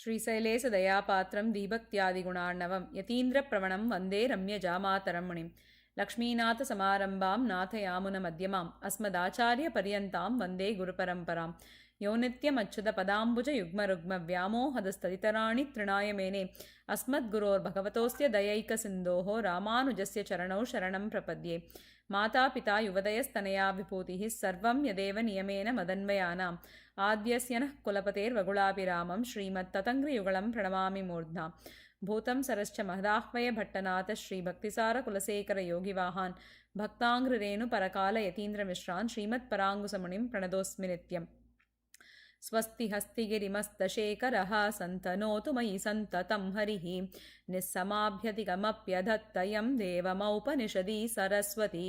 श्रीशैलेश दयापात्रं दीभक्त्यादिगुणार्णवं यतीन्द्रप्रवणं वन्दे रम्यजामातरं मुनिं लक्ष्मीनाथसमारम्भां नाथयामुनमध्यमाम् अस्मदाचार्यपर्यन्तां वन्दे गुरुपरम्परां यो नित्यमच्युतपदाम्बुजयुग्मरुग्मव्यामोहदस्तदितराणि तृणाय मेने अस्मद्गुरोर्भगवतोऽस्य दयैकसिन्धोः रामानुजस्य चरणौ शरणं प्रपद्ये मातापिता युवदयस्तनया विभूतिः सर्वं यदेव नियमेन मदन्वयानाम् आद्यस्य नः कुलपतेर्वगुलाभिरामं श्रीमत्ततङ्घ्रियुगलं प्रणमामि मूर्ध्ना भूतं सरश्च महदाह्वय भट्टनाथ श्रीभक्तिसारकुलशेखरयोगिवाहान् भक्ताङ्घ्रिरेणुपरकालयतीन्द्रमिश्रान् श्रीमत्पराङ्गुसमुनिं प्रणतोऽस्मि नित्यम् स्वस्ति हस्तिगिरिमस्तशेखरः सन्तनोतु मयि सन्ततं हरिः निस्समाभ्यतिगमप्यधत्तयं देवमौपनिषदि सरस्वती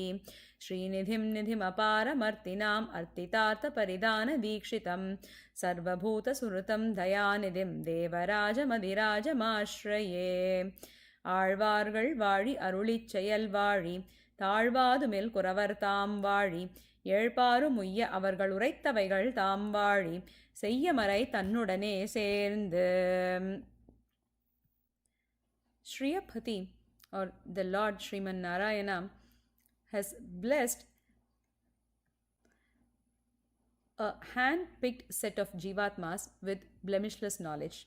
श्रीनिधिं निधिमपारमर्तिनाम् अर्तितार्थपरिधानदीक्षितं सर्वभूतसुहृतं दयानिधिं देवराजमधिराजमाश्रये ஆழ்வார்கள் வாழி அருளிச் செயல் வாழி தாழ்வாதுமில் குறவர் தாம் வாழி ஏழ்பாரும் உய்ய அவர்கள் உரைத்தவைகள் தாம் வாழி செய்யமறை தன்னுடனே சேர்ந்து. Shriyapati, or the Lord Sriman Narayana, has blessed a hand-picked set of jivatmas with blemishless knowledge.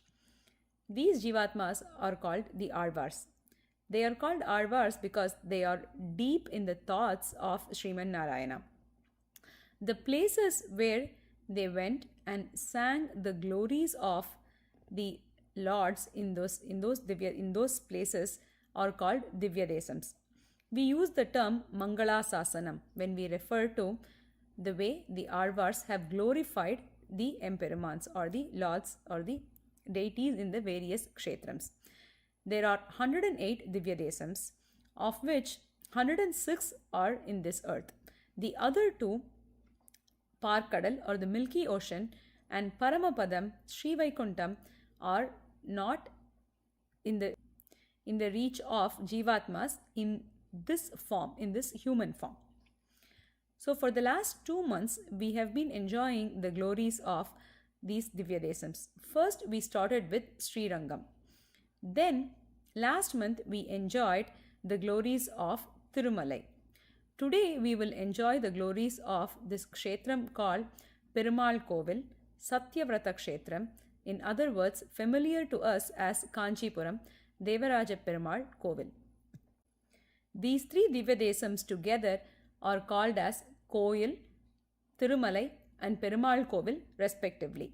These jivatmas are called the Arvars. They are called Arvars because they are deep in the thoughts of Sriman Narayana. The places where they went and sang the glories of the lords in those places are called Divya Desams. We use the term Mangala Sasanam when we refer to the way the Arvars have glorified the Emperumans or the lords or the deities in the various kshetrams. There are 108 Divya Desams, of which 106 are in this earth. The other two, Parkadal or the Milky Ocean and Paramapadam, Sri Vaikuntham, are not in the reach of Jivatmas in this form, in this human form. So for the last 2 months, we have been enjoying the glories of these Divya Desams. First, we started with Sri Rangam. Then, last month, we enjoyed the glories of Thirumalai. Today, we will enjoy the glories of this kshetram called Perumal Kovil Satyavrata Kshetram, in other words, familiar to us as Kanchipuram, Devaraja Perumal Kovil. These three Divya Desams together are called as Koil, Thirumalai, and Perumal Kovil respectively.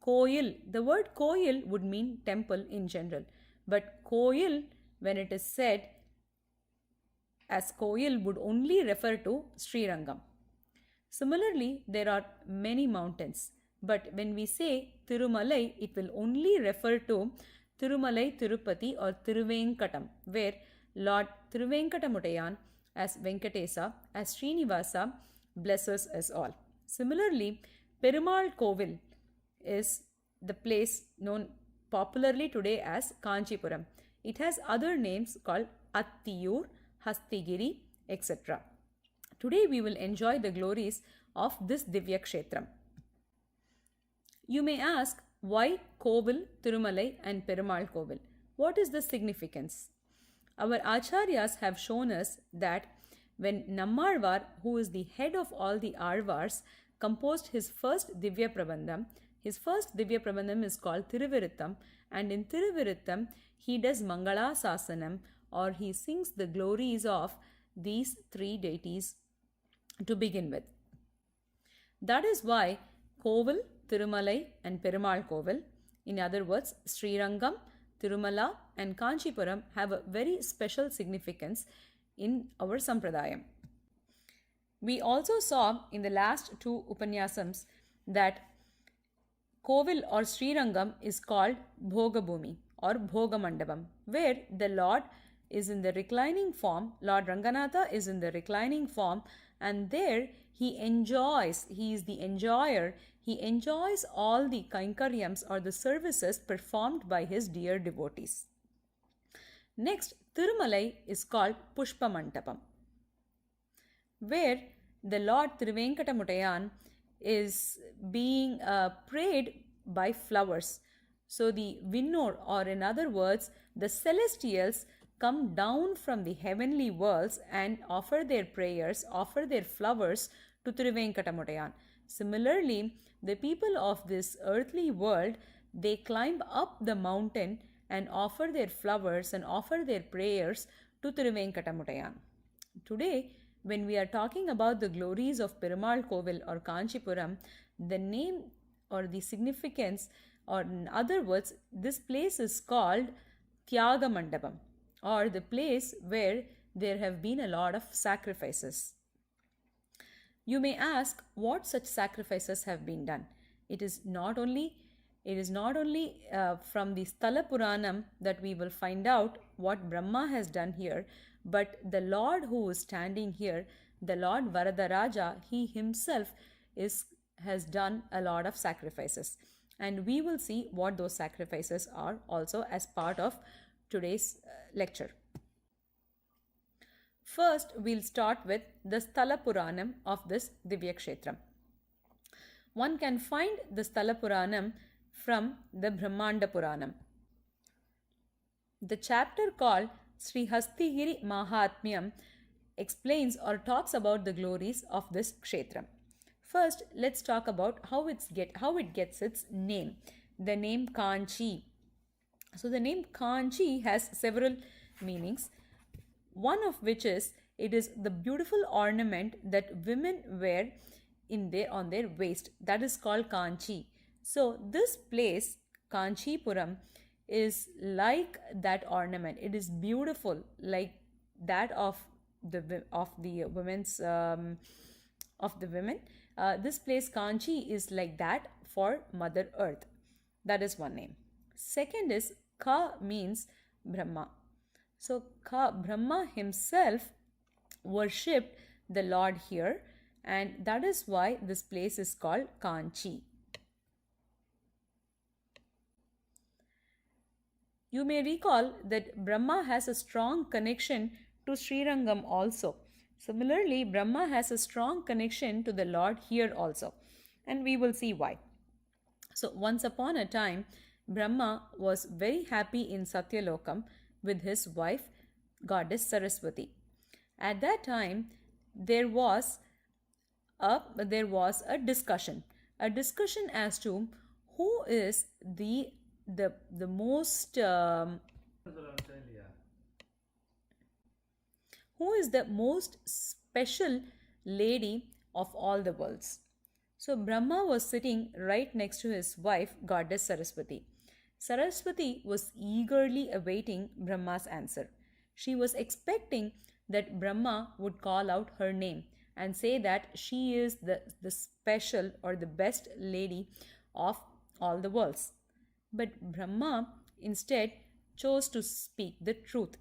Koil, the word Koil would mean temple in general, but Koil, when it is said as Koil, would only refer to Sri Rangam. Similarly, there are many mountains, but when we say Thirumalai, it will only refer to Thirumalai Tirupati or Thiruvenkatam, where Lord Thiruvenkatamudayan as Venkatesa, as Srinivasa, blesses us all. Similarly, Perumal Kovil is the place known popularly today as Kanchipuram. It has other names called Attiyur, Hastigiri, etc. Today we will enjoy the glories of this Divya Kshetram. You may ask, why Kovil, Thirumalai and Perumal Kovil? What is the significance? Our Acharyas have shown us that when Nammalvar, who is the head of all the Arvars, composed his first Divya Prabandham, his first Divya Prabandham is called Thiruviruttam, and in Thiruviruttam he does Mangala Sasanam, or he sings the glories of these three deities to begin with. That is why Kovil, Thirumalai and Perumal Kovil, in other words Sri Rangam, Tirumala and Kanchipuram, have a very special significance in our Sampradayam. We also saw in the last two Upanyasams that Kovil or Sri Rangam is called Bhogabhumi or Bhogamandapam, where the Lord is in the reclining form, Lord Ranganatha is in the reclining form, and there he is the enjoyer, he enjoys all the kainkaryams or the services performed by his dear devotees. Next, Thirumalai is called Pushpamantapam, where the Lord Thiruvenkatamudayan is being prayed by flowers. So the Vinnor, or in other words, the celestials, come down from the heavenly worlds and offer their prayers, offer their flowers to Thiruvenkatamudayan. Similarly, the people of this earthly world, they climb up the mountain and offer their flowers and offer their prayers to Thiruvenkatamudayan. Today, when we are talking about the glories of Perumal Kovil or Kanchipuram, the name or the significance, or in other words, this place is called Tyaga Mandapam, or the place where there have been a lot of sacrifices. You may ask what such sacrifices have been done. It is not only from the Sthala Puranam that we will find out what Brahma has done here, but the Lord who is standing here, the Lord Varadaraja, he himself has done a lot of sacrifices. And we will see what those sacrifices are also as part of today's lecture. First, we'll start with the Sthala Puranam of this Divya Kshetram. One can find the Sthala Puranam from the Brahmanda Puranam. The chapter called Sri Hastigiri Mahatmyam explains or talks about the glories of this Kshetram. First, let's talk about how it gets its name. The name Kanchi. So the name Kanchi has several meanings. One of which is it is the beautiful ornament that women wear on their waist. That is called Kanchi. So this place, Kanchipuram, is like that ornament. It is beautiful, like that of the women. This place Kanchi is like that for Mother Earth. That is one name. Second is Ka means Brahma. So Brahma himself worshipped the Lord here, and that is why this place is called Kanchi. You may recall that Brahma has a strong connection to Srirangam also. Similarly, Brahma has a strong connection to the Lord here also, and we will see why. So once upon a time, Brahma was very happy in Satyalokam with his wife, goddess Saraswati. At that time, there was a discussion as to who is the most special lady of all the worlds. So Brahma was sitting right next to his wife, goddess Saraswati. Saraswati was eagerly awaiting Brahma's answer. She was expecting that Brahma would call out her name and say that she is the special or the best lady of all the worlds. But Brahma instead chose to speak the truth.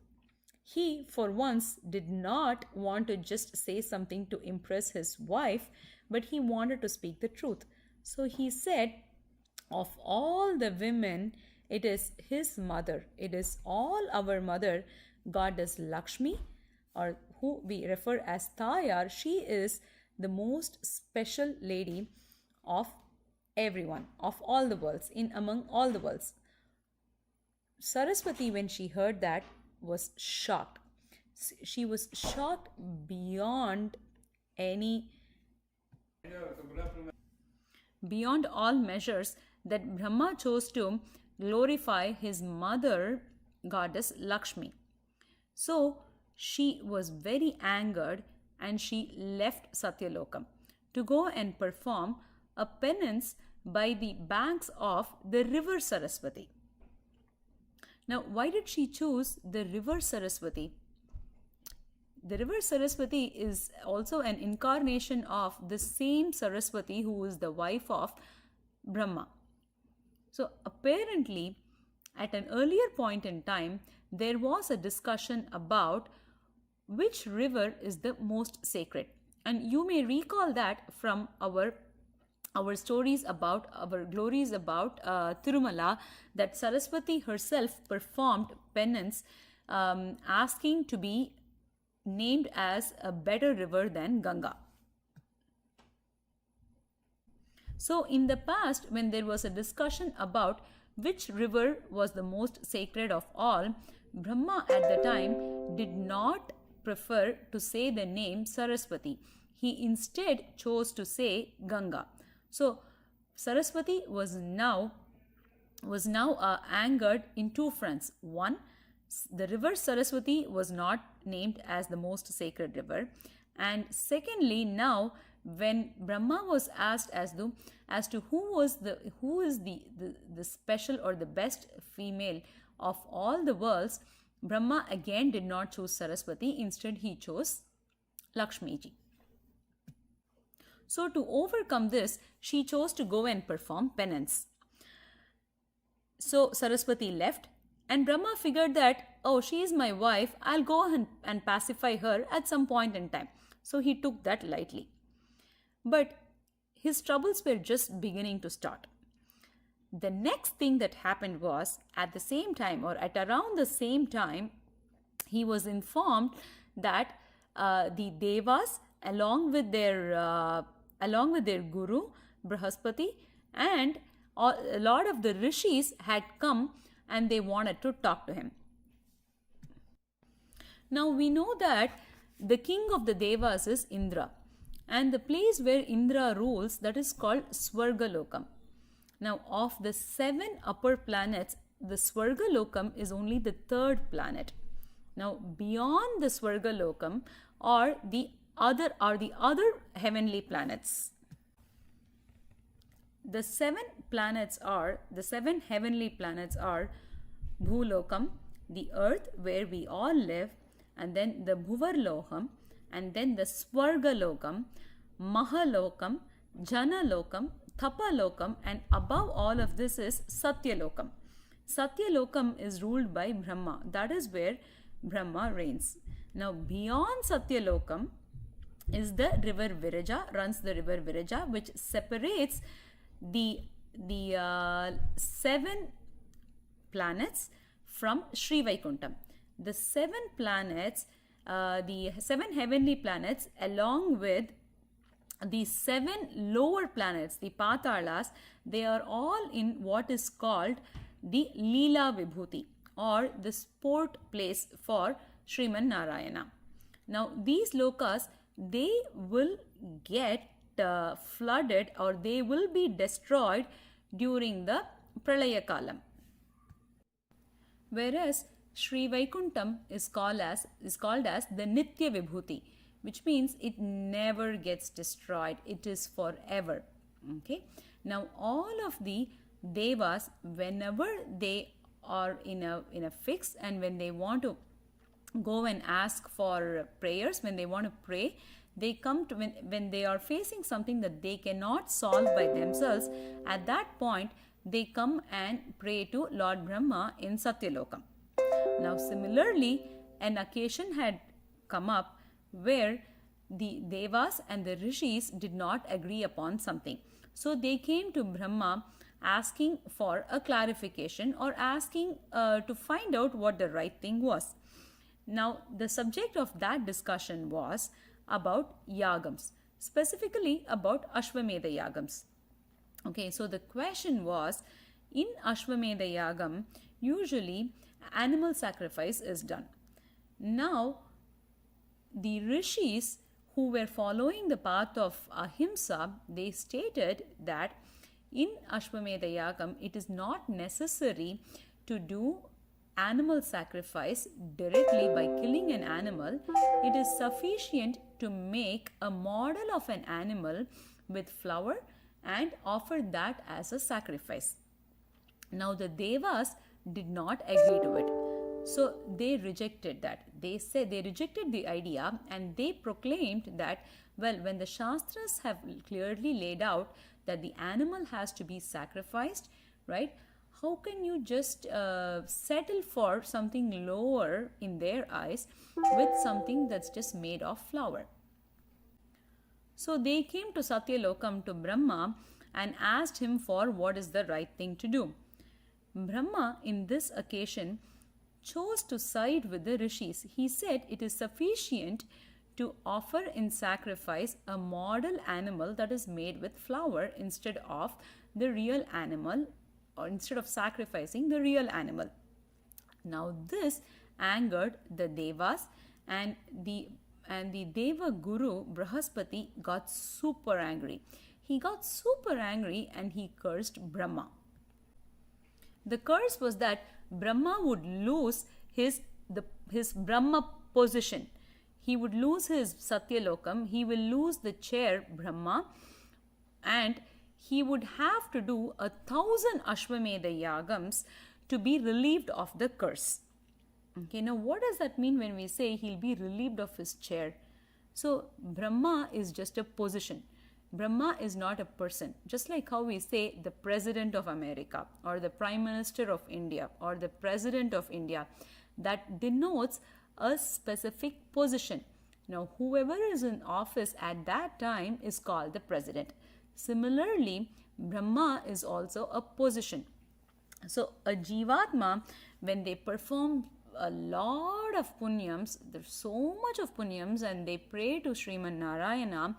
He, for once, did not want to just say something to impress his wife, but he wanted to speak the truth. So he said, of all the women, it is his mother, it is all our mother, goddess Lakshmi, or who we refer as Tayar. She is the most special lady of everyone, of all the worlds, among all the worlds. Saraswati, when she heard that, was shocked. She was shocked beyond all measures that Brahma chose to glorify his mother, goddess Lakshmi. So she was very angered and she left Satyalokam to go and perform a penance by the banks of the river Saraswati. Now, why did she choose the river Saraswati? The river Saraswati is also an incarnation of the same Saraswati who is the wife of Brahma. So apparently, at an earlier point in time, there was a discussion about which river is the most sacred. And you may recall that from our stories about our glories about Tirumala, that Saraswati herself performed penance asking to be named as a better river than Ganga. So in the past, when there was a discussion about which river was the most sacred of all, Brahma at the time did not prefer to say the name Saraswati. He instead chose to say Ganga. So Saraswati was now angered in two fronts. One, the river Saraswati was not named as the most sacred river, and secondly, now when Brahma was asked as to who is the special or the best female of all the worlds, Brahma again did not choose Saraswati. Instead, he chose Lakshmi ji. So to overcome this, she chose to go and perform penance. So Saraswati left, and Brahma figured that, oh, she is my wife, I'll go and pacify her at some point in time. So he took that lightly. But his troubles were just beginning to start. The next thing that happened was, at the same time or at around the same time, he was informed that the Devas, along with their guru Brihaspati, and a lot of the rishis had come and they wanted to talk to him. Now we know that the king of the Devas is Indra, and the place where Indra rules, that is called Swargalokam. Now of the 7 upper planets, the Swargalokam is only the 3rd planet. Now beyond the Swargalokam are the other heavenly planets. The 7 heavenly planets are Bhulokam, the earth where we all live, and then the Bhuvarloham, and then the Swargalokam, Mahalokam, Janalokam, Thapalokam, and above all of this is Satyalokam. Satyalokam is ruled by Brahma. That is where Brahma reigns. Now beyond Satyalokam is the river Viraja, runs the river Viraja, which separates the 7 planets from Sri Vaikuntham. The 7 planets, the 7 heavenly planets, along with the 7 lower planets, the Patalas, they are all in what is called the Leela Vibhuti, or the sport place for Sriman Narayana. Now these lokas, they will get flooded, or they will be destroyed during the Pralaya Kalam. Whereas Sri Vaikuntham is called as the Nitya Vibhuti, which means it never gets destroyed. It is forever. Okay. Now all of the Devas, whenever they are in a fix, and when they want to go and ask for prayers, when they want to pray, they come to, when they are facing something that they cannot solve by themselves, at that point they come and pray to Lord Brahma in Satyalokam. Now similarly, an occasion had come up where the Devas and the Rishis did not agree upon something. So they came to Brahma asking for a clarification, or asking to find out what the right thing was. Now the subject of that discussion was about yagams, specifically about Ashwamedha yagams. Okay, so the question was, in Ashwamedha yagam, usually animal sacrifice is done. Now the rishis who were following the path of ahimsa, they stated that in Ashwamedha yagam, it is not necessary to do animal sacrifice directly by killing an animal. It is sufficient to make a model of an animal with flour and offer that as a sacrifice. Now the Devas did not agree to it. So they rejected that. They rejected the idea, and they proclaimed that, well, when the Shastras have clearly laid out that the animal has to be sacrificed, right? How can you just settle for something lower in their eyes with something that's just made of flour? So they came to Satyalokam, to Brahma, and asked him for what is the right thing to do. Brahma, in this occasion, chose to side with the rishis. He said it is sufficient to offer in sacrifice a model animal that is made with flour instead of the real animal or instead of sacrificing the real animal. Now this angered the Devas, and the Deva Guru Brahaspati got super angry. He got super angry and he cursed Brahma. The curse was that Brahma would lose his Brahma position. He would lose his Satyalokam, he will lose the chair Brahma, and he would have to do 1,000 Ashwamedha Yagams to be relieved of the curse. Okay, now what does that mean when we say he'll be relieved of his chair? So Brahma is just a position. Brahma is not a person. Just like how we say the President of America or the Prime Minister of India or the President of India, that denotes a specific position. Now, whoever is in office at that time is called the President. Similarly, Brahma is also a position. So, a Jivatma, when they perform a lot of punyams, there's so much of punyams, and they pray to Sriman Narayana,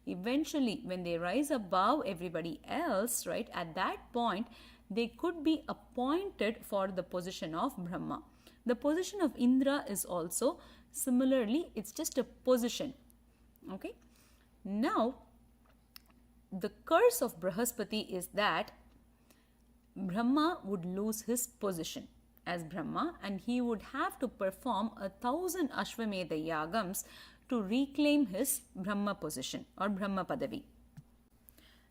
eventually when they rise above everybody else, right, at that point they could be appointed for the position of Brahma. The position of Indra is also similarly, it's just a position. Okay, now the curse of Brahaspati is that Brahma would lose his position as Brahma, and he would have to perform 1,000 Ashwamedha Yagams to reclaim his Brahma position or Brahma Padavi.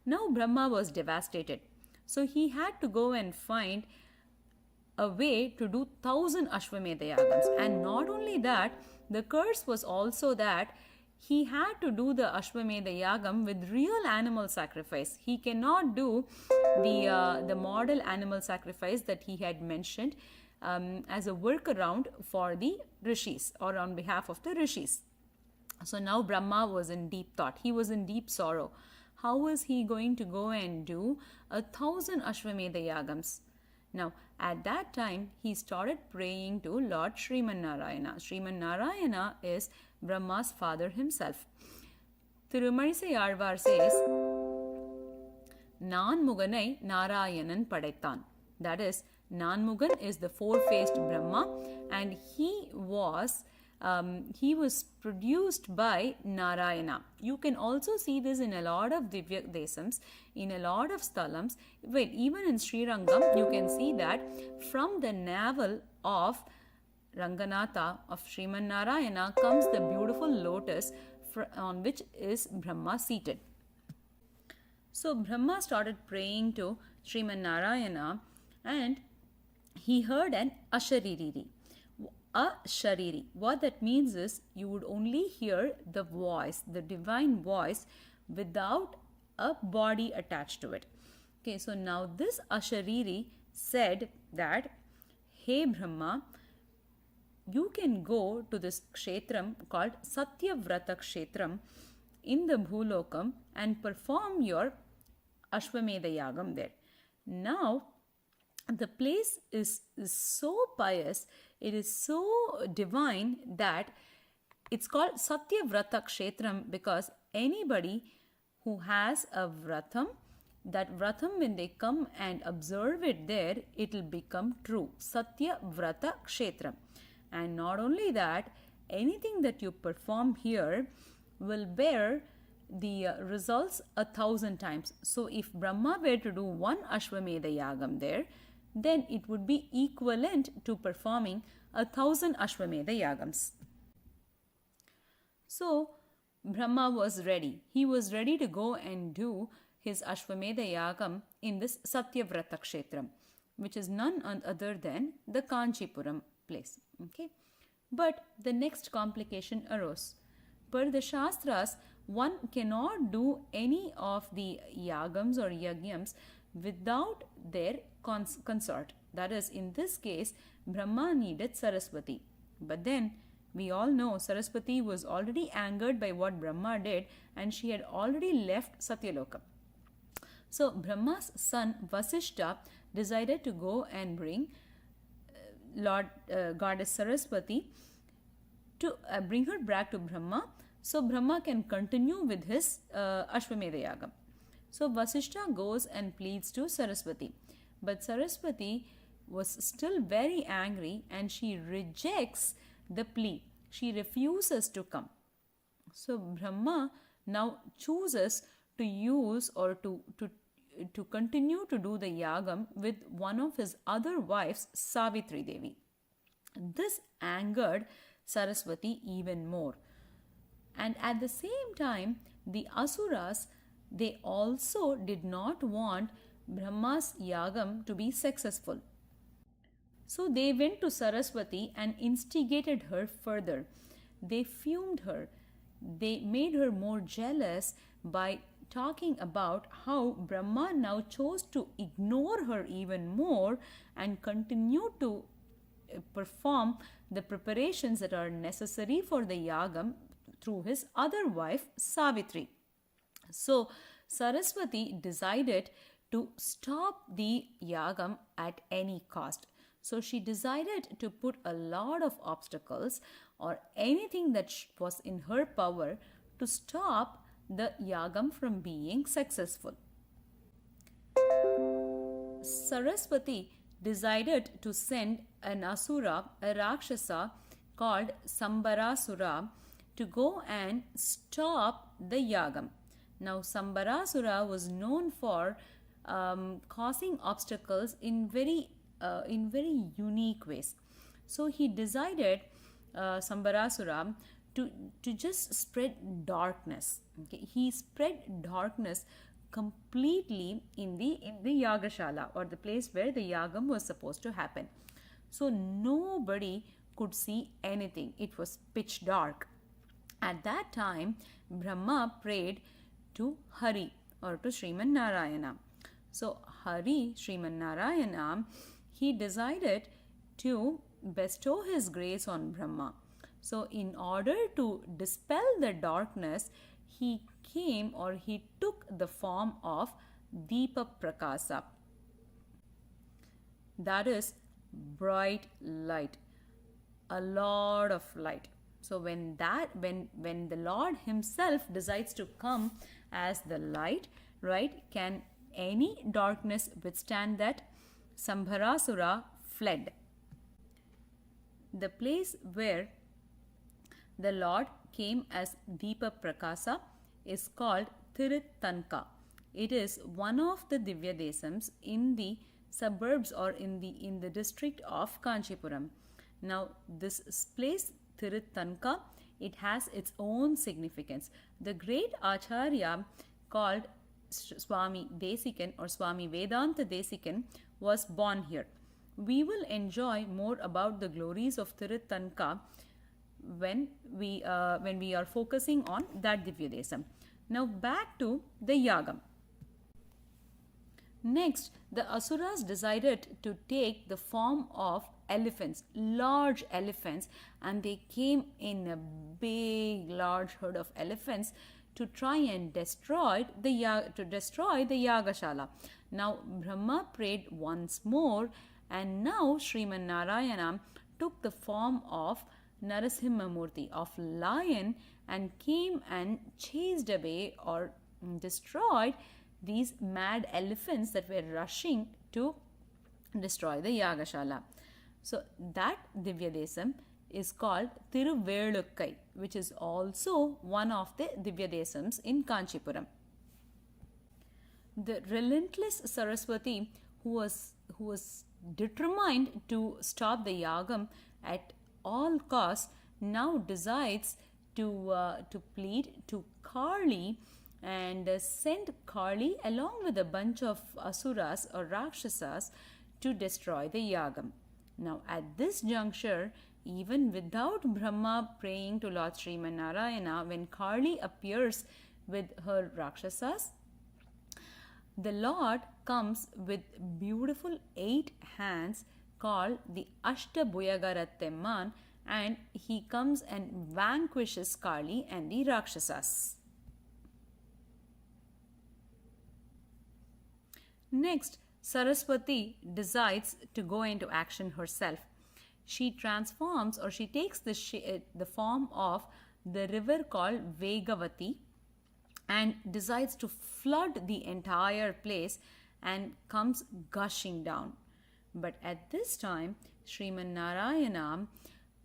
Now Brahma was devastated. So he had to go and find a way to do 1,000 Ashwamedha Yagams. And not only that, the curse was also that he had to do the Ashwamedha Yagam with real animal sacrifice. He cannot do the model animal sacrifice that he had mentioned as a workaround for the rishis or on behalf of the rishis. So now Brahma was in deep thought. He was in deep sorrow. How was he going to go and do 1,000 Ashwamedha Yagams? Now, at that time, he started praying to Lord Sriman Narayana. Sriman Narayana is Brahma's father himself. Thirumanisai Alvar says, Nanmuganai Narayanan Padaithan. That is, Nanmugan is the four-faced Brahma, and he was produced by Narayana. You can also see this in a lot of Divya Desams, in a lot of Sthalams. Well, even in Sri Rangam, you can see that from the navel of Ranganatha, of Sriman Narayana, comes the beautiful lotus on which is Brahma seated. So Brahma started praying to Sriman Narayana, and he heard an Ashaririri. A Shariri. What that means is you would only hear the voice, the divine voice, without a body attached to it. Okay, so now this Ashariri said that, Hey Brahma, you can go to this kshetram called Satyavrata Kshetram in the Bhulokam and perform your Ashwamedha Yagam there. Now, the place is so pious, it is so divine that it's called Satyavrata Kshetram, because anybody who has a vratam, that vratam, when they come and observe it there, it will become true. Satyavrata Kshetram. And not only that, anything that you perform here will bear the results 1,000 times. So if Brahma were to do one Ashwamedha Yagam there, then it would be equivalent to performing 1,000 Ashwamedha Yagams. So Brahma was ready. He was ready to go and do his Ashwamedha Yagam in this Satyavrata Kshetram, which is none other than the Kanchipuram place. Okay, but the next complication arose. Per the Shastras, one cannot do any of the Yagams or Yagyams without their consort. That is, in this case, Brahma needed Saraswati. But then, we all know Saraswati was already angered by what Brahma did, and she had already left Satyaloka. So, Brahma's son Vasishta decided to go and bring Goddess Saraswati to bring her back to Brahma, so Brahma can continue with his Ashwamedha Yagam. So Vasishta goes and pleads to Saraswati. But Saraswati was still very angry and she rejects the plea. She refuses to come. So Brahma now chooses to use or to continue to do the yagam with one of his other wives, Savitri Devi. This angered Saraswati even more. And at the same time, the Asuras, they also did not want Brahma's yagam to be successful. So they went to Saraswati and instigated her further. They fumed her. They made her more jealous by talking about how Brahma now chose to ignore her even more and continue to perform the preparations that are necessary for the yagam through his other wife Savitri. So Saraswati decided to stop the yagam at any cost. So she decided to put a lot of obstacles or anything that was in her power to stop the yagam from being successful. Saraswati decided to send an asura, a rakshasa called Sambarasura, to go and stop the yagam. Now, Sambarasura was known for causing obstacles in very unique ways. So he decided, Sambarasura, to just spread darkness. Okay? He spread darkness completely in the yagashala, or the place where the yagam was supposed to happen. So nobody could see anything. It was pitch dark. At that time, Brahma prayed to Hari, or to Sriman Narayana. So Hari, Sriman Narayana, he decided to bestow his grace on Brahma. So in order to dispel the darkness, he came, or he took the form of Deepa Prakasa. That is bright light, a lot of light. So when the Lord himself decides to come as the light, right, can any darkness withstand that? Sambharasura fled. The place where the Lord came as Deepa Prakasa is called Tiruttanka. It is one of the Divya Desams in the suburbs, or in the district of Kanchipuram. Now this place Tiruttanka, it has its own significance. The great Acharya called Swami Desikan, or Swami Vedanta Desikan, was born here. We will enjoy more about the glories of Tiruttanka when we are focusing on that Divya Desam. Now back to the yagam. Next, the Asuras decided to take the form of elephants, large elephants, and they came in a big, large herd of elephants to try and destroy the Yagashala. Now Brahma prayed once more, and now Sriman Narayana took the form of Narasimha Murti, of lion, and came and chased away or destroyed these mad elephants that were rushing to destroy the Yagashala. So that Divya Desam is called Tiruvelukkai, which is also one of the Divya Desams in Kanchipuram. The relentless Saraswati, who was determined to stop the yagam at all costs, now decides to plead to Kali and send Kali along with a bunch of asuras or rakshasas to destroy the yagam. Now at this juncture, even without Brahma praying to Lord Sriman Narayana, when Kali appears with her rakshasas, the Lord comes with beautiful 8 hands called the Ashtabhuyagaratemman, and he comes and vanquishes Kali and the Rakshasas. Next, Saraswati decides to go into action herself. She transforms, or she takes the form of the river called Vegavati and decides to flood the entire place and comes gushing down. But at this time, Sriman Narayana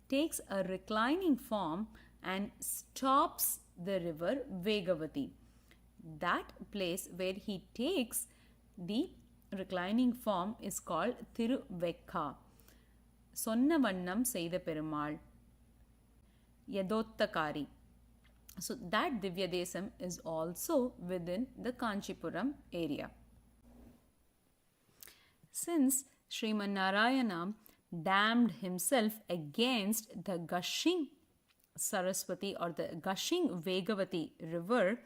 takes a reclining form and stops the river Vegavati. That place where he takes the reclining form is called Thiruvekka. Sonna vannam seida Perumal, Yadottakari. So that Divya Desam is also within the Kanchipuram area. Since Sriman Narayana damned himself against the gushing Saraswati or the gushing Vegavati river,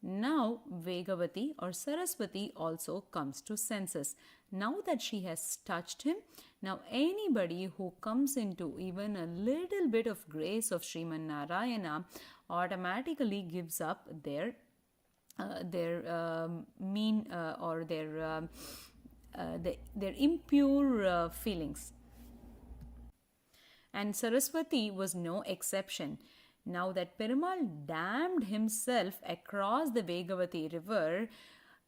now Vegavati or Saraswati also comes to senses. Now that she has touched him, now anybody who comes into even a little bit of grace of Sriman Narayana automatically gives up their mean or their impure feelings. And Saraswati was no exception. Now that Perumal damned himself across the Vegavati river,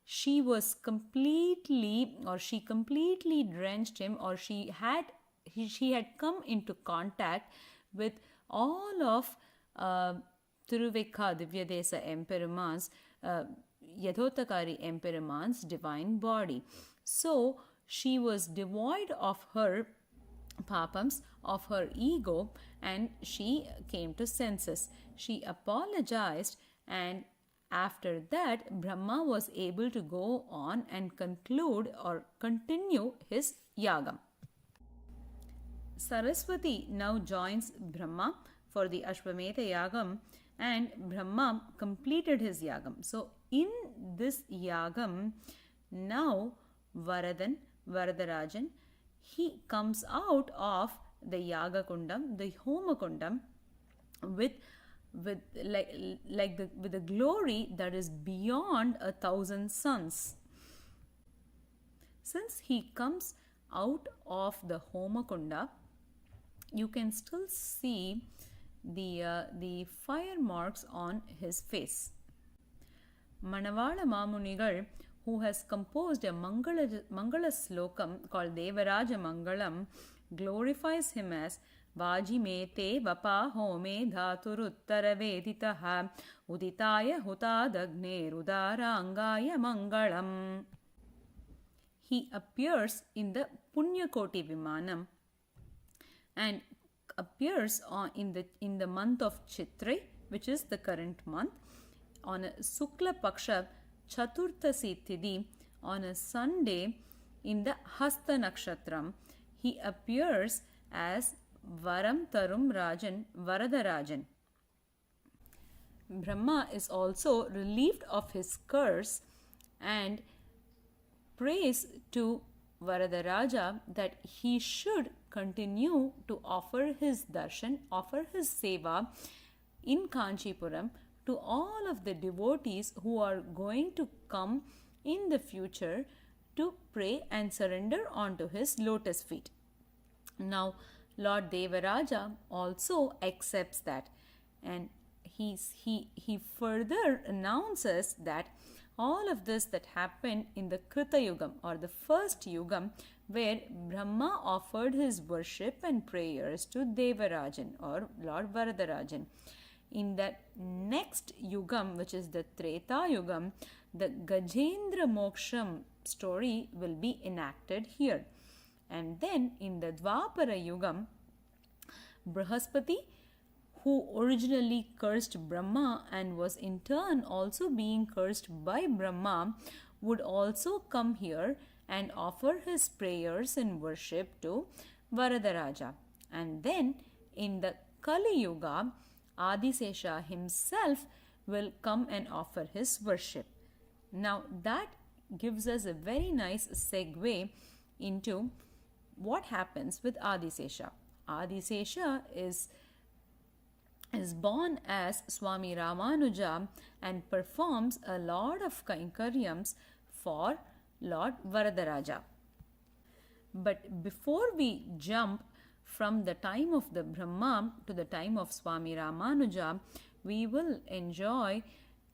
she completely drenched him, or she had come into contact with all of Thiruvekka Divyadesa Emperuman's Yadhotakari Emperuman's divine body. So she was devoid of her papams, of her ego, and she came to senses. She apologized, and after that Brahma was able to go on and conclude or continue his yagam. Saraswati now joins Brahma for the Ashwamedha yagam, and Brahma completed his yagam. So in this yagam, now Varadarajan, he comes out of the Yaga Kundam, the Homa Kundam, with the glory that is beyond 1,000 suns. Since he comes out of the Homa Kunda, you can still see the fire marks on his face. Manavala Mamunigal, who has composed a Mangala slokam called Devaraja Mangalam, glorifies him as Vajimete Vapa Home Dhaturuttara Veditaha Uditaya Hutadagne Rudara Angaya Mangalam. He appears in the Punyakoti Vimanam and appears in the month of Chitrai, which is the current month, on a Sukla Paksha Chaturthasi Tithi, on a Sunday in the Hasta Nakshatram. He appears as Varam Tarum Rajan Varadarajan. Brahma is also relieved of his curse and prays to Varadaraja that he should continue to offer his darshan, offer his seva in Kanchipuram to all of the devotees who are going to come in the future to pray and surrender onto his lotus feet. Now, Lord Devaraja also accepts that, and he further announces that all of this that happened in the Krita Yugam or the first Yugam, where Brahma offered his worship and prayers to Devarajan or Lord Varadarajan. In that next Yugam, which is the Treta Yugam, the Gajendra Moksham story will be enacted here. And then in the Dwapara Yugam, Brihaspati, who originally cursed Brahma and was in turn also being cursed by Brahma, would also come here and offer his prayers and worship to Varadaraja. And then in the Kali Yuga, Adisesha himself will come and offer his worship. Now that gives us a very nice segue into what happens with Adisesha. Adisesha is born as Swami Ramanuja and performs a lot of Kainkaryams for Lord Varadaraja. But before we jump from the time of the Brahma to the time of Swami Ramanuja, we will enjoy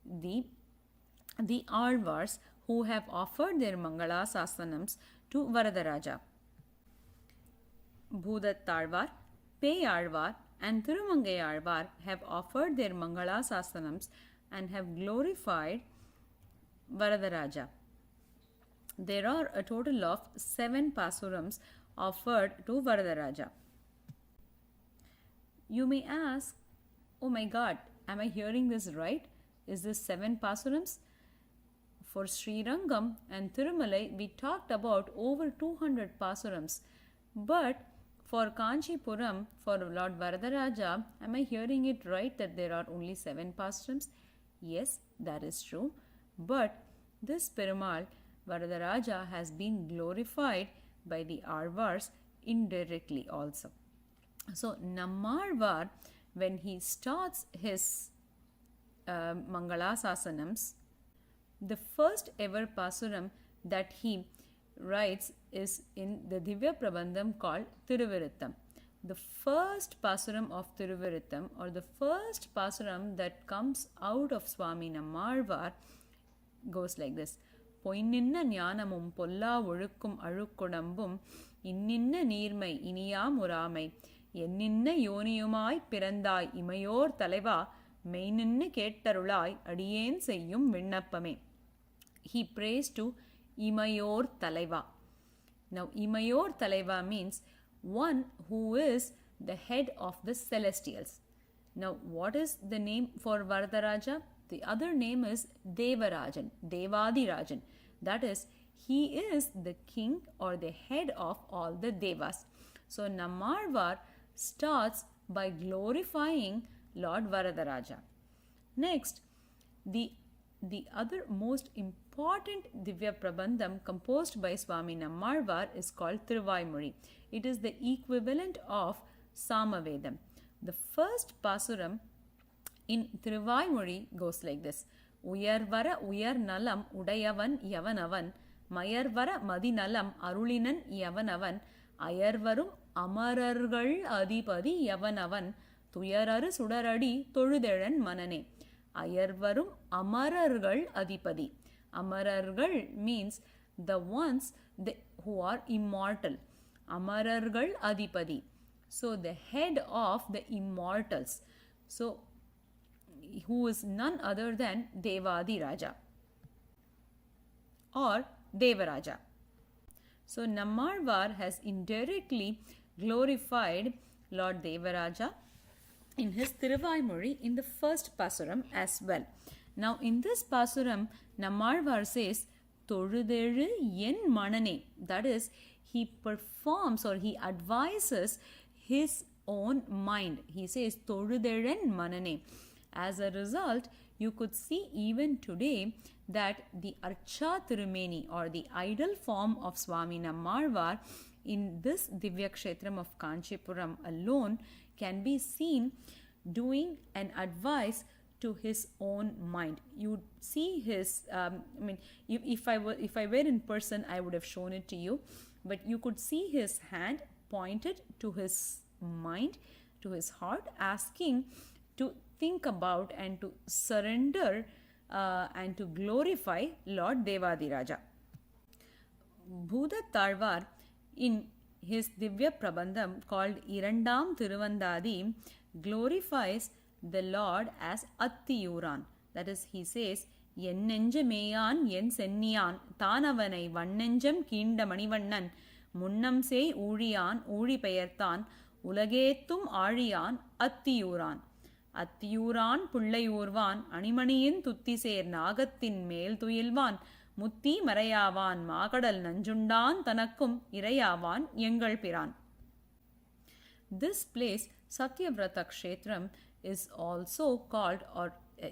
the Alvars who have offered their Mangalasasanams to Varadaraja. Bhudattalvar, Peyalvar, and Thirumangayalvar have offered their Mangalasasanams and have glorified Varadaraja. There are a total of 7 pasurams offered to Varadaraja. You may ask, oh my god, am I hearing this right? Is this 7 pasurams? For Srirangam and Thirumalai, we talked about over 200 pasurams. But for Kanchipuram, for Lord Varadaraja, am I hearing it right that there are only 7 pasurams? Yes, that is true. But this Perumal Varadaraja has been glorified by the Alvars indirectly also. So Nammalvar, when he starts his Mangalasasanams, the first ever pasuram that he writes is in the Divya Prabandham called Thiruviruttam. The first pasuram of Thiruviruttam, or the first pasuram that comes out of Swami Nammalvar, goes like this. பொய்நின்ன ஞானமும் பொல்லா ஒழுக்கும் அழுக்குடம்பும் இன்னின்ன நீர்மை இனியாம் உராமை என்னின்ன யோனியுமாய் பிறந்தாய் இமையோர் தலைவா மெய்நின்னு கேட்டருளாய் அடியேன் செய்யும் விண்ணப்பமே. He prays to Imayor Talaiva. Now, Imayor Talaiva means one who is the head of the celestials. Now, what is the name for Varadaraja? The other name is Devarajan, Devadirajan. That is, he is the king or the head of all the devas. So, Nammalvar starts by glorifying Lord Varadaraja. Next, the other most important Divya Prabandham composed by Swami Nammalvar is called Thiruvaimozhi. It is the equivalent of Samavedam. The first pasuram in Thiruvaimozhi goes like this. Uyarvara uyar nalam udayavan yavanavan mayarvara madinalam arulinan yavanavan ayarvarum amarargal adipadi yavanavan tuyararu sudaradi toludezhan manane. Ayarvarum amarargal adipadi. Amarargal means the ones who are immortal. Amarargal adipadi. So the head of the immortals. So who is none other than Devadiraja or Devaraja. So Nammalvar has indirectly glorified Lord Devaraja in his Thiruvaimozhi in the first pasuram as well. Now in this pasuram, Nammalvar says, Toludezhu en manane. That is, he performs or he advises his own mind. He says, Toludezhu en manane. As a result, you could see even today that the Archa Tirumeni or the idol form of Swami Nammalvar in this Divya Kshetram of Kanchipuram alone can be seen doing an advice to his own mind. You see his, if I were in person, I would have shown it to you, but you could see his hand pointed to his mind, to his heart, asking to think about and to surrender and to glorify Lord Devadiraja. Bhudattalvar in his Divya Prabandham called Irandam Thiruvandadi glorifies the Lord as Attiyuran. That is, he says, En nenjameyan en senniyan தானவனை வண்ணெஞ்சம் கீண்ட Manivannan முன்னம் செய் ஊழியான் ஊழி பெயர்த்தான் உலகேத்தும் ஆழியான் அத்தியூரான் அத்தியூரான் புள்ளையூர்வான் அணிமணியின் துத்திசேர் நாகத்தின் மேல் துயில்வான் முத்தி மறையாவான் மாகடல் நஞ்சுண்டான் தனக்கும் இறையாவான் எங்கள் பிரான். This place, Satyavrata Kshetram, is also called, or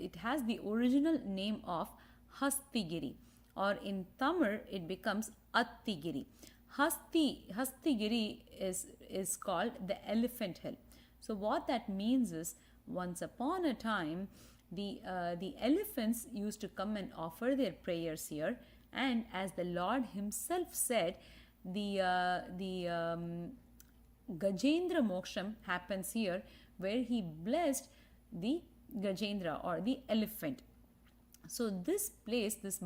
it has the original name of Hastigiri, or in Tamil it becomes Attigiri. Hastigiri is called the elephant hill. So what that means is, once upon a time, the elephants used to come and offer their prayers here, and as the Lord himself said, the Gajendra Moksham happens here, where he blessed the Gajendra or the elephant. So this place, this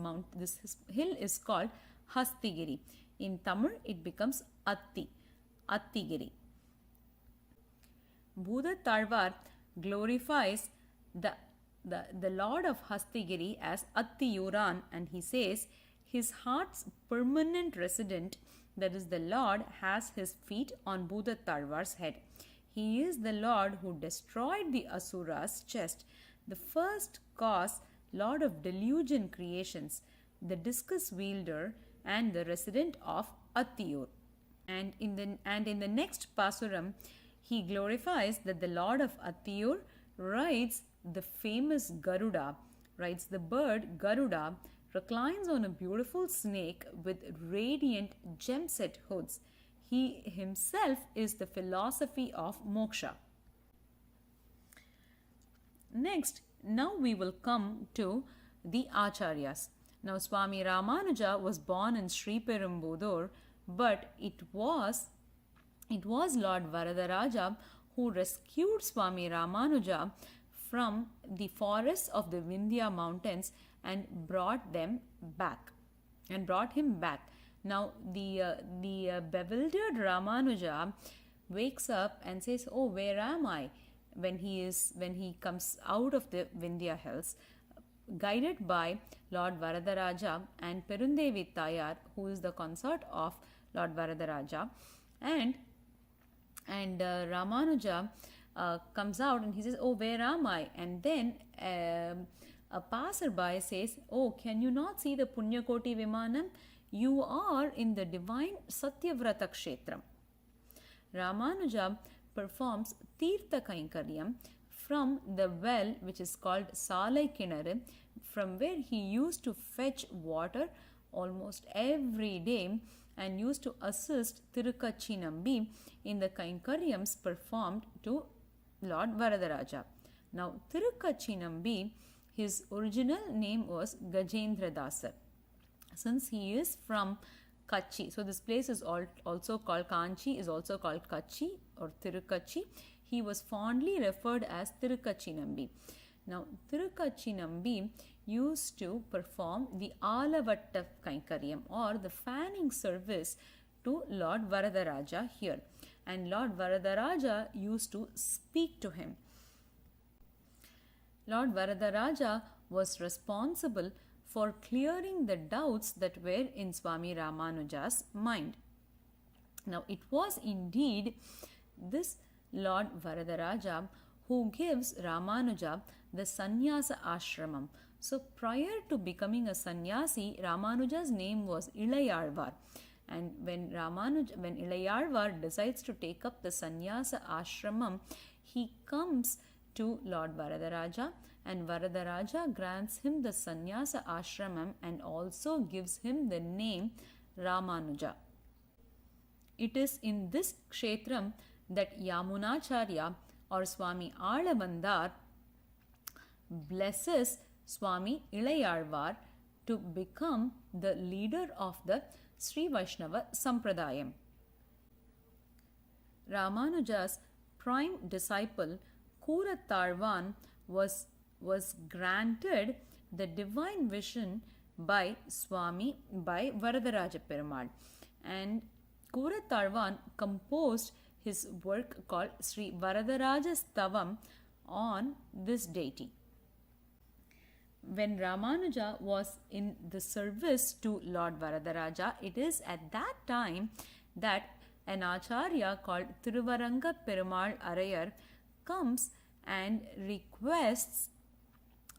hill is called Hastigiri. In Tamil, it becomes Attigiri. Bhudatalvar glorifies the Lord of Hastigiri as Attiyuran, and he says his heart's permanent resident, that is the Lord, has his feet on Bhudatalvar's head. He is the Lord who destroyed the Asura's chest, the first cause, Lord of delusion creations, the discus wielder, and the resident of Attiyur. And in the next Pasuram, he glorifies that the Lord of Attiyur rides the famous Garuda, rides the bird Garuda, reclines on a beautiful snake with radiant gem-set hoods. He himself is the philosophy of moksha. Next, now we will come to the Acharyas. Now, Swami Ramanuja was born in Sri Perumbudur, but it was Lord Varadaraja who rescued Swami Ramanuja from the forests of the Vindhya mountains and brought him back. Now, the bewildered Ramanuja wakes up and says, "Oh, where am I?" When he comes out of the Vindhya hills, guided by Lord Varadaraja and Perundevi Tayar, who is the consort of Lord Varadaraja, and Ramanuja comes out and he says, "Oh, where am I?" And then a passerby says, "Oh, can you not see the Punyakoti Vimanam? You are in the divine Satyavrata Kshetram." Ramanuja performs Tirtha Kainkaryam from the well which is called Salai Kinaru, from where he used to fetch water almost every day and used to assist Tirukachi Nambi in the Kainkaryams performed to Lord Varadaraja. Now, Tirukachi Nambi, his original name was Gajendra Dasar. Since he is from Kachi, so this place is also called Kanchi, is also called Kachi or Tirukachi. He was fondly referred as Tirukachi Nambi. Now, Tirukachi Nambi used to perform the Alavatta Kainkaryam or the fanning service to Lord Varadaraja here. And Lord Varadaraja used to speak to him. Lord Varadaraja was responsible for clearing the doubts that were in Swami Ramanuja's mind. Now, it was indeed this Lord Varadaraja who gives Ramanuja the sannyasa ashramam. So, prior to becoming a sannyasi, Ramanuja's name was Ilayalvar. And when Ilayalvar decides to take up the sannyasa ashramam, he comes to Lord Varadaraja, and Varadaraja grants him the sannyasa ashramam and also gives him the name Ramanuja. It is in this kshetram that Yamunacharya or Swami Alavandar blesses Swami Ilayalvar to become the leader of the Sri Vaishnava Sampradayam. Ramanuja's prime disciple Kuratarvan was granted the divine vision by Varadaraja Perumal, and Kuratarvan composed his work called Sri Varadaraja Stavam on this deity. When Ramanuja was in the service to Lord Varadaraja, it is at that time that an acharya called Thiruvaranga Perumal Arayar comes and requests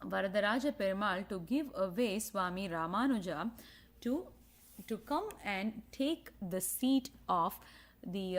Varadaraja Perumal to give away Swami Ramanuja to come and take the seat of the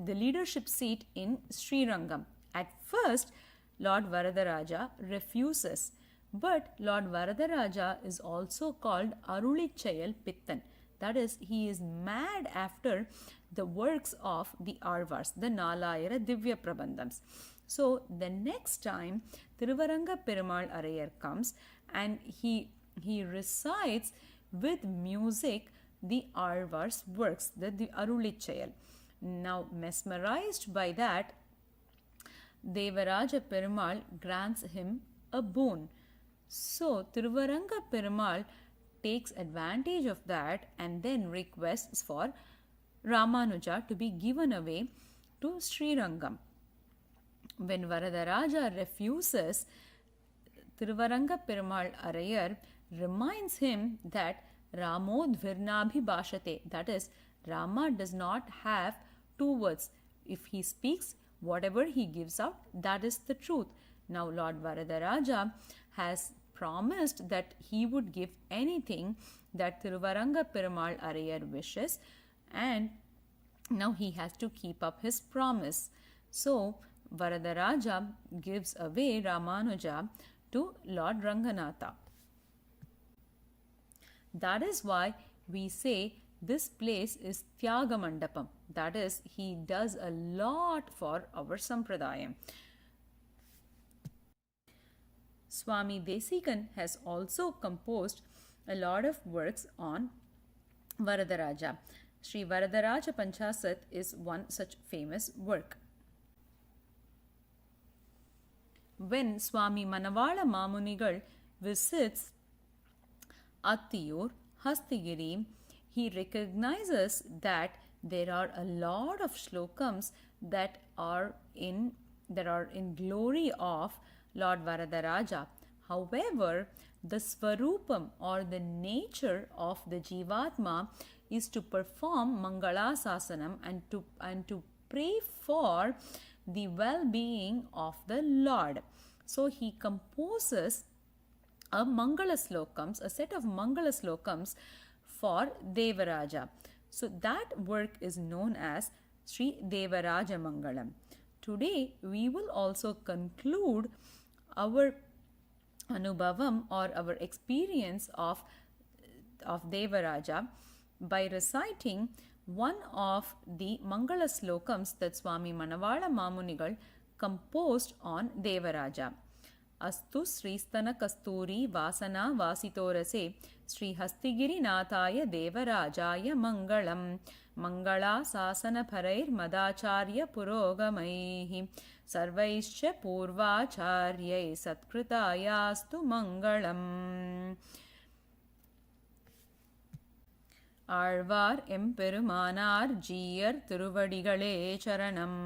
leadership seat in Srirangam. At first, Lord Varadaraja refuses, but Lord Varadaraja is also called Arulichayal Pittan. That is, he is mad after the works of the Arvars, the Nalayara Divya Prabandhams. So, the next time Thiruvaranga Perumal Arayar comes and he recites with music the Arvars works, the Arulichayal. Now, mesmerized by that, Devaraja Perumal grants him a boon. So Tiruvaranga Perumal takes advantage of that and then requests for Ramanuja to be given away to Srirangam. When Varadaraja refuses, Tiruvaranga Perumal Arayar reminds him that Ramodvirnabhi Bhashate, that is, Rama does not have two words. If he speaks, whatever he gives out, that is the truth. Now, Lord Varadaraja has promised that he would give anything that Tiruvaranga Perumal Arayar wishes, and now he has to keep up his promise. So, Varadaraja gives away Ramanuja to Lord Ranganatha. That is why we say this place is Tyaga Mandapam. That is, he does a lot for our Sampradayam. Swami Desikan has also composed a lot of works on Varadaraja. Sri Varadaraja Panchasat is one such famous work. When Swami Manavala Mamunigal visits Attiyur, Hastigiri, he recognizes that there are a lot of shlokams that are in glory of Lord Varadaraja. However, the Swarupam or the nature of the Jivatma is to perform Mangala Sasanam and to pray for the well-being of the Lord. So he composes a set of Mangala Slokams for Devaraja. So that work is known as Sri Devaraja Mangalam. Today we will also conclude our Anubhavam or our experience of Devaraja by reciting one of the Mangala Slokams that Swami Manavala Mamunigal composed on Devaraja. Astu Sristana Kasturi Vasana Vasitorase Sri Hastigiri Nathaya Devarajaya Mangalam Mangala Sasana Parair Madacharya Purogamaihi Sarvaischa Purvacharyai Satkritayastu Mangalam. Alvar எம்பெருமானார் ஜீயர் திருவடிகளே சரணம்.